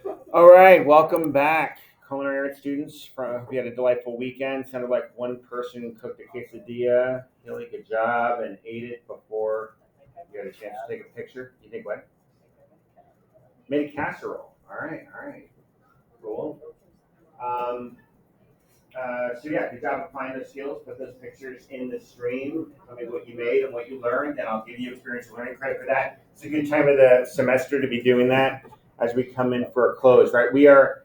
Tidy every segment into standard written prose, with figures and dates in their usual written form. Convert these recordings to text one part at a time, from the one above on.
All right, welcome back, culinary arts students. Hope you had a delightful weekend. Sounded like one person cooked a quesadilla, really good job, and ate it before you had a chance to take a picture. You think what? Made a casserole. All right, cool. Um, so yeah, good job applying those skills. Put those pictures in the stream. Tell me what you made and what you learned, and I'll give you experience learning credit for that. It's a good time of the semester to be doing that as we come in for a close. Right, we are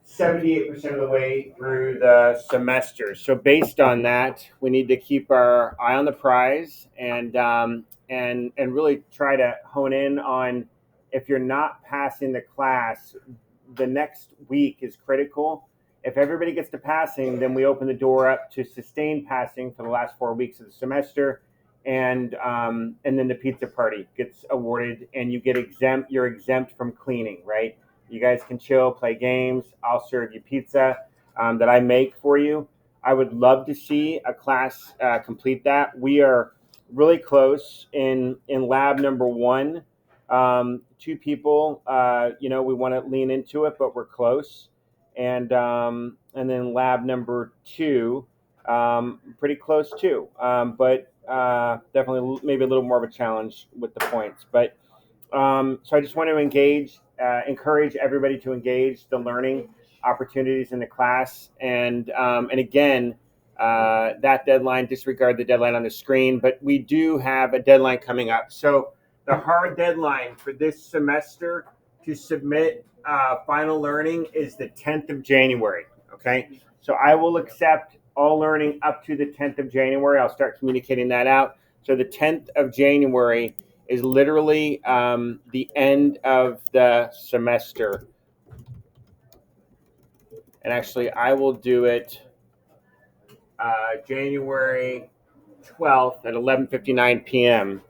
78% of the way through the semester. So based on that, we need to keep our eye on the prize and really try to hone in on if you're not passing the class, the next week is critical. If everybody gets to passing, then we open the door up to sustained passing for the last 4 weeks of the semester, and then the pizza party gets awarded, and you get exempt. You're exempt from cleaning, right? You guys can chill, play games. I'll serve you pizza that I make for you. I would love to see a class complete that. We are really close in lab number one. Two people, we want to lean into it, but we're close. And then lab number two, pretty close too, but definitely maybe a little more of a challenge with the points. But so I just want to encourage everybody to engage the learning opportunities in the class, and again, that deadline. Disregard the deadline on the screen, but we do have a deadline coming up. So the hard deadline for this semester to submit final learning is the 10th of January. Okay, so I will accept all learning up to the 10th of January. I'll start communicating that out. So the 10th of January is literally the end of the semester. And actually, I will do it January 12th at 11:59 p.m.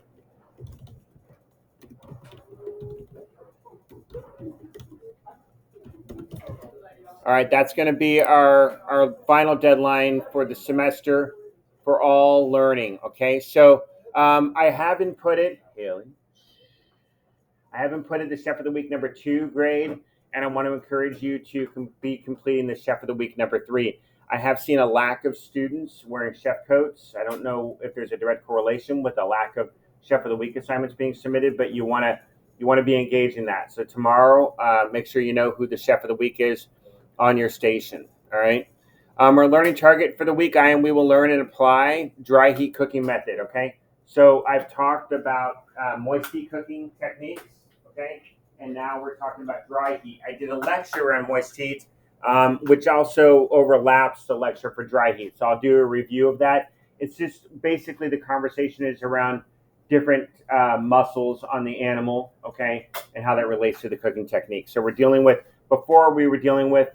All right, that's going to be our final deadline for the semester for all learning. Okay, so I haven't put it, Haley. I haven't put it the Chef of the Week number two grade, and I want to encourage you to be completing the Chef of the Week number three. I have seen a lack of students wearing chef coats. I don't know if there's a direct correlation with a lack of Chef of the Week assignments being submitted, but you want to be engaged in that. So tomorrow, make sure you know who the Chef of the Week is on your station. All right. Our learning target for the week, we will learn and apply dry heat cooking method. Okay. So I've talked about moist heat cooking techniques. Okay. And now we're talking about dry heat. I did a lecture on moist heat, which also overlaps the lecture for dry heat. So I'll do a review of that. It's just basically the conversation is around different muscles on the animal, okay, and how that relates to the cooking technique. So before we were dealing with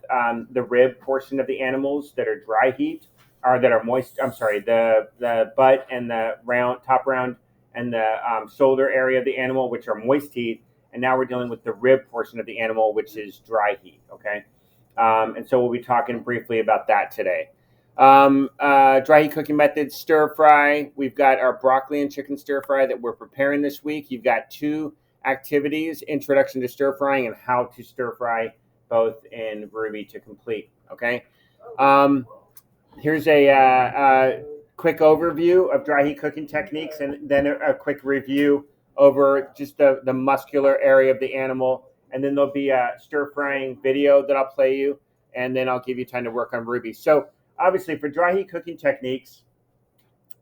the rib portion of the animals that are dry heat, or that are moist. I'm sorry, the butt and the top round and the shoulder area of the animal, which are moist heat, and now we're dealing with the rib portion of the animal, which is dry heat. Okay, and so we'll be talking briefly about that today. Dry heat cooking methods, stir fry. We've got our broccoli and chicken stir fry that we're preparing this week. You've got two activities: introduction to stir frying and how to stir fry, both in Ruby to complete. Okay. Um, Here's a quick overview of dry heat cooking techniques, and then a quick review over just the muscular area of the animal. And then there'll be a stir frying video that I'll play you, and then I'll give you time to work on Ruby. So, obviously, for dry heat cooking techniques,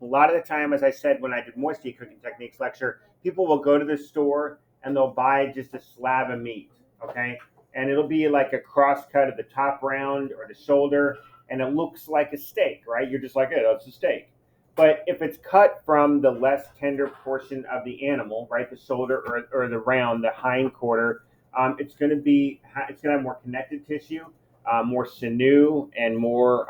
a lot of the time, as I said when I did moist heat cooking techniques lecture, people will go to the store and they'll buy just a slab of meat, okay? And it'll be like a cross cut of the top round or the shoulder, and it looks like a steak, right? You're just like, hey, that's a steak. But if it's cut from the less tender portion of the animal, right, the shoulder or the round, the hind quarter, it's going to have more connective tissue, more sinew, and more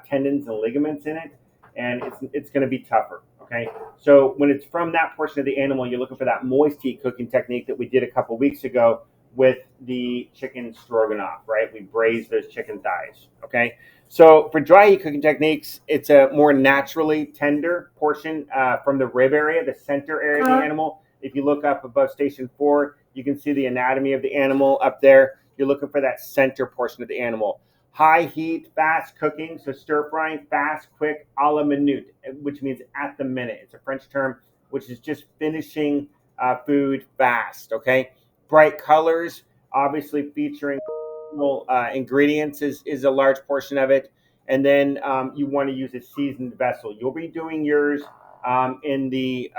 tendons and ligaments in it, and it's going to be tougher. Okay, so when it's from that portion of the animal, you're looking for that moist heat cooking technique that we did a couple weeks ago with the chicken stroganoff, right? We braise those chicken thighs. Okay, so for dry heat cooking techniques, it's a more naturally tender portion from the rib area, the center area of the animal. If you look up above station 4, You can see the anatomy of the animal up there. You're looking for that center portion of the animal. High heat, fast cooking, so stir frying, fast, quick, a la minute, which means at the minute. It's a French term, which is just finishing food fast. Okay, bright colors, obviously featuring ingredients is a large portion of it, and then you want to use a seasoned vessel. You'll be doing yours in the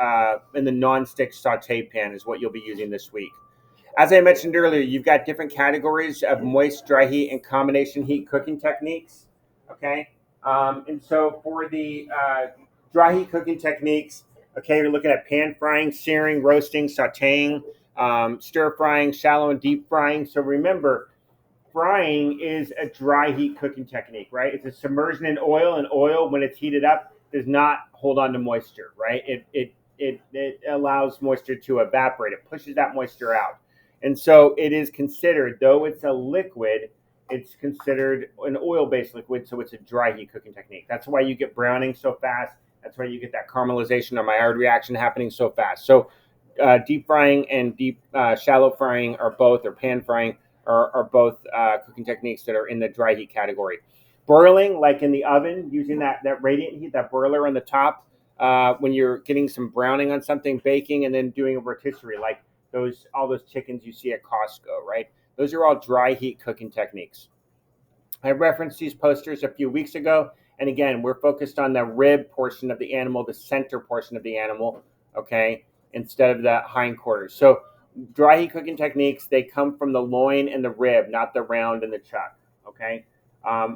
non-stick saute pan is what you'll be using this week. As I mentioned earlier, you've got different categories of moist, dry heat, and combination heat cooking techniques. Okay, and so for the dry heat cooking techniques, okay, you're looking at pan frying, searing, roasting, sautéing, stir frying, shallow and deep frying. So remember, frying is a dry heat cooking technique, right? It's a submersion in oil, and oil, when it's heated up, does not hold on to moisture, right? It allows moisture to evaporate. It pushes that moisture out. And so it is considered, though it's a liquid, it's considered an oil-based liquid, so it's a dry heat cooking technique. That's why you get browning so fast. That's why you get that caramelization or Maillard reaction happening so fast. So deep frying and deep shallow frying are both, or pan frying, are both cooking techniques that are in the dry heat category. Broiling, like in the oven, using that radiant heat, that broiler on the top, when you're getting some browning on something, baking, and then doing a rotisserie, like all those chickens you see at Costco, right? Those are all dry heat cooking techniques. I referenced these posters a few weeks ago, and again, we're focused on the rib portion of the animal, the center portion of the animal, okay, instead of the hindquarters. So dry heat cooking techniques, they come from the loin and the rib, not the round and the chuck, okay.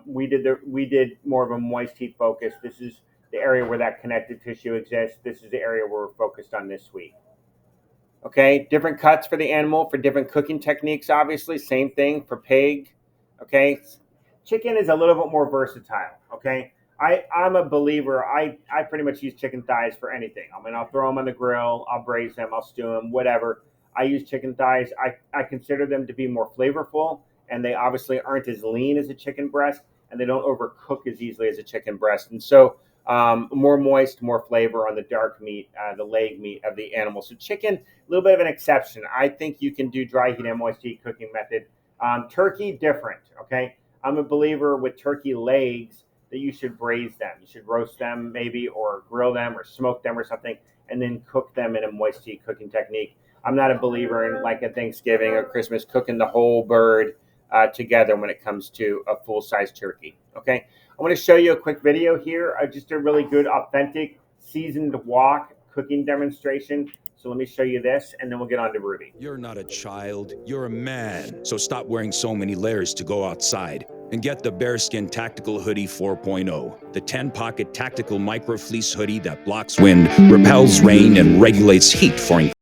We did more of a moist heat focus. This is the area where that connective tissue exists. This is the area we're focused on this week. Okay, different cuts for the animal for different cooking techniques. Obviously, same thing for pig. Okay, chicken is a little bit more versatile. Okay, I'm a believer. I pretty much use chicken thighs for anything. I mean, I'll throw them on the grill, I'll braise them, I'll stew them, whatever. I use chicken thighs. I consider them to be more flavorful, and they obviously aren't as lean as a chicken breast, and they don't overcook as easily as a chicken breast. And so more moist, more flavor on the dark meat, the leg meat of the animal. So chicken, a little bit of an exception. I think you can do dry heat and moist heat cooking method. Turkey, different. Okay, I'm a believer with turkey legs that you should braise them. You should roast them maybe, or grill them, or smoke them, or something, and then cook them in a moist heat cooking technique. I'm not a believer in, like at Thanksgiving or Christmas, cooking the whole bird together when it comes to a full size turkey. Okay, I want to show you a quick video here, just a really good, authentic, seasoned wok cooking demonstration. So let me show you this, and then we'll get on to Ruby. You're not a child, you're a man. So stop wearing so many layers to go outside and get the Bearskin Tactical Hoodie 4.0, the 10-pocket tactical micro fleece hoodie that blocks wind, repels rain, and regulates heat for incredible.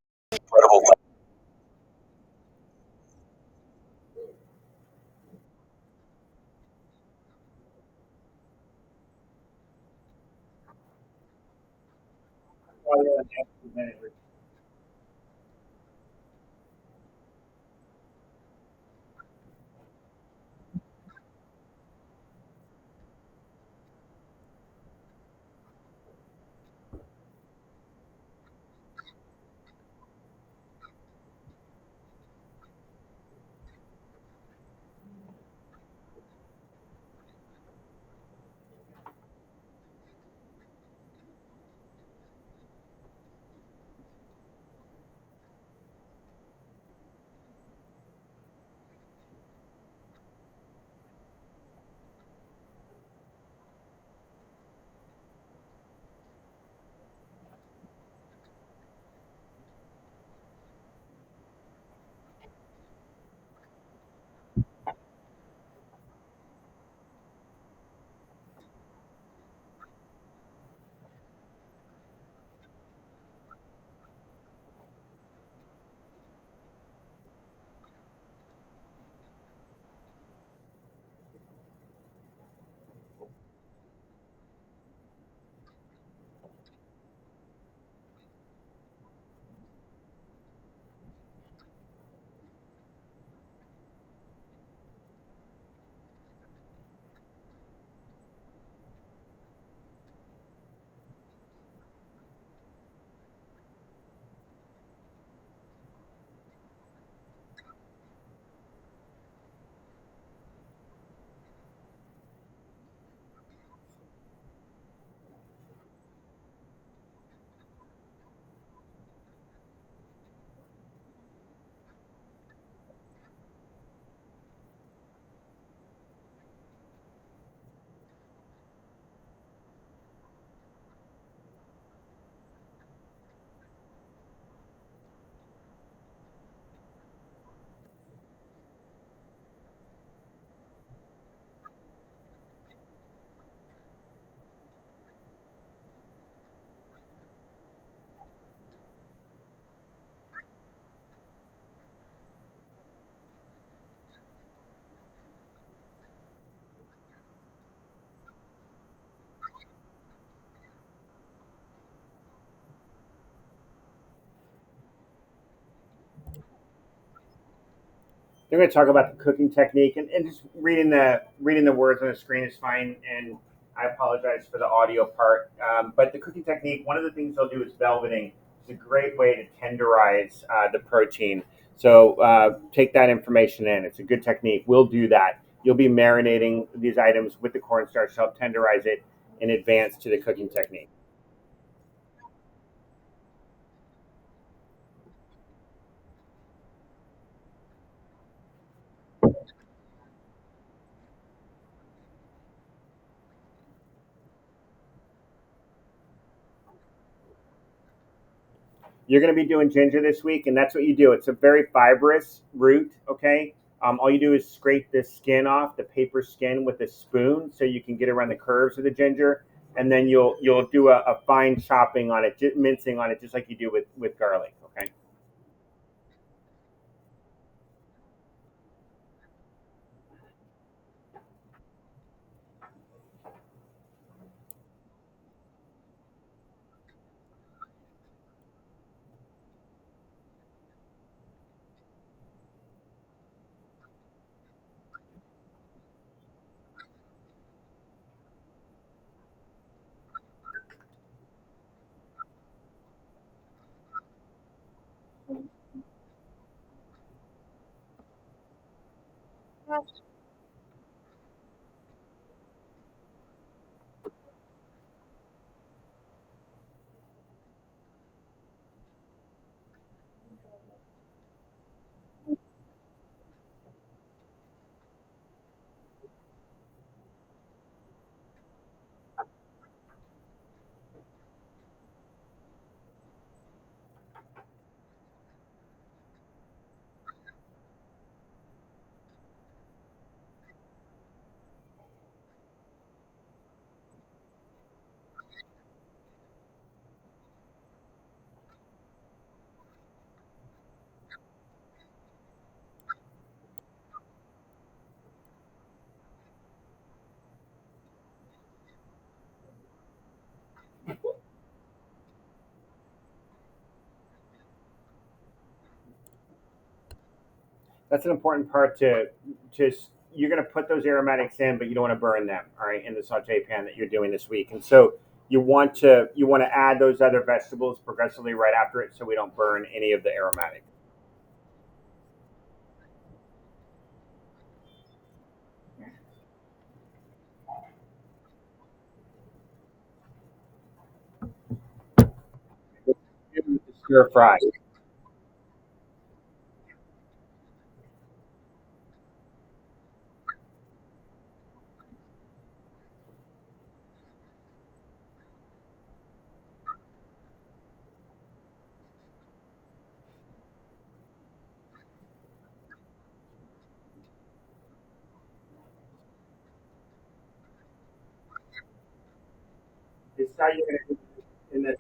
They're going to talk about the cooking technique, and just reading the words on the screen is fine. And I apologize for the audio part, but the cooking technique. One of the things they'll do is velveting. It's a great way to tenderize the protein. So take that information in. It's a good technique. We'll do that. You'll be marinating these items with the cornstarch to help tenderize it in advance to the cooking technique. You're going to be doing ginger this week, and that's what you do. It's a very fibrous root, okay? All you do is scrape the skin off, the paper skin, with a spoon, so you can get around the curves of the ginger, and then you'll do a fine chopping on it, mincing on it, just like you do with garlic, okay? That's an important part to you're going to put those aromatics in, but you don't want to burn them, all right, in the saute pan that you're doing this week. And so you want to add those other vegetables progressively right after it, so we don't burn any of the aromatic. Stir fry. This is how you're going to do in this.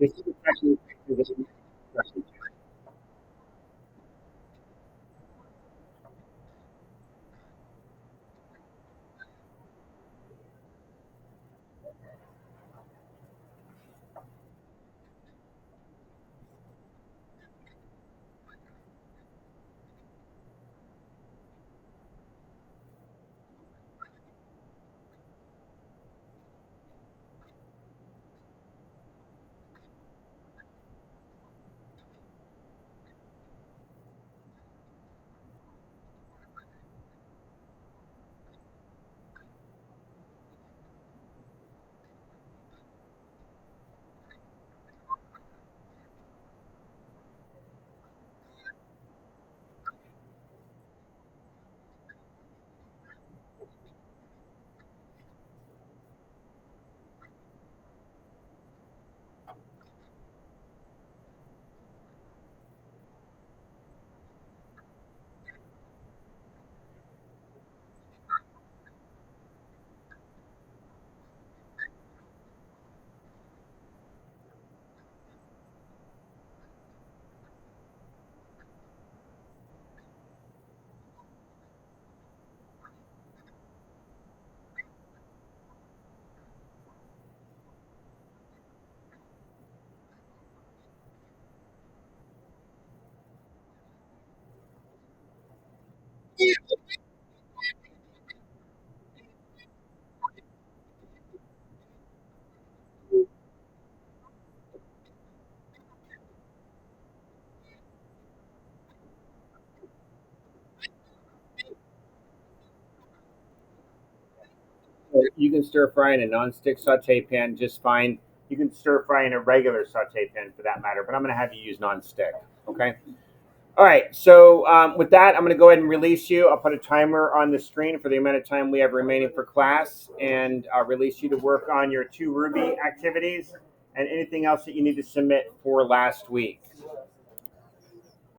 This is the technique. You can stir fry in a non-stick saute pan just fine. You can stir fry in a regular saute pan for that matter, but I'm going to have you use non-stick. Okay. All right. So with that, I'm going to go ahead and release you. I'll put a timer on the screen for the amount of time we have remaining for class, and I'll release you to work on your 2 Ruby activities and anything else that you need to submit for last week.